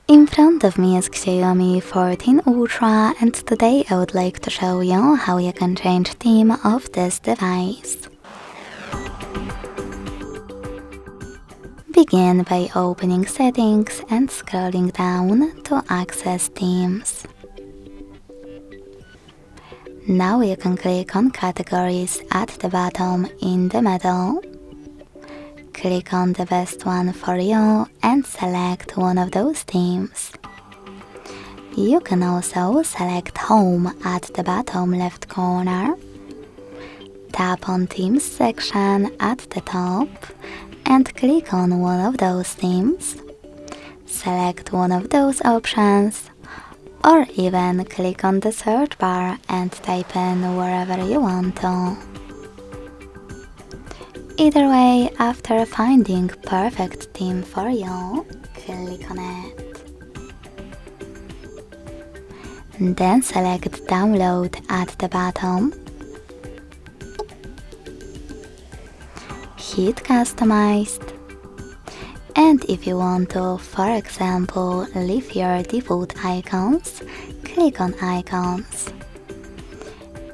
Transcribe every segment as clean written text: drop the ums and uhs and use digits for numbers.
In front of me is Xiaomi 14 Ultra, and today I would like to show you how you can change theme of this device. Begin by opening settings and scrolling down to access themes. Now you can click on categories at the bottom in the middle. Click on the best one for you and select one of those themes. You can also select Home at the bottom left corner. Tap on Themes section at the top and click on one of those themes. Select one of those options, or even click on the search bar and type in wherever you want to. Either way, after finding perfect theme for you, click on it. Then select Download at the bottom. Hit Customized. And if you want to, for example, leave your default icons, click on Icons.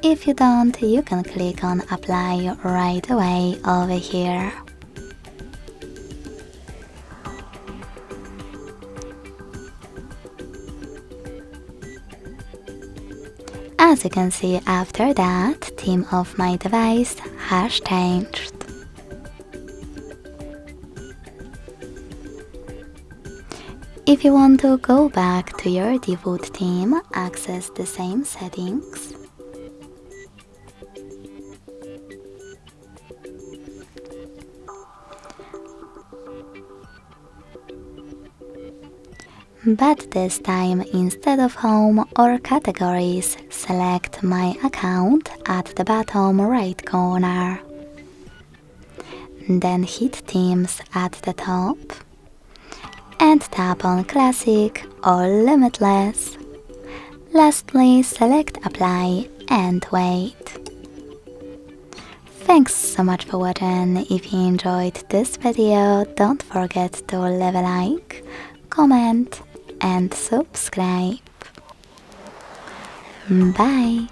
If you don't, you can click on Apply right away over here. As you can see, after that, theme of my device has changed. If you want to go back to your default theme, access the same settings. But this time, instead of Home or Categories, select My Account at the bottom right corner. Then hit Themes at the top and tap on Classic or Limitless. Lastly, select Apply and wait. Thanks so much for watching. If you enjoyed this video, don't forget to leave a like, comment and subscribe. Bye!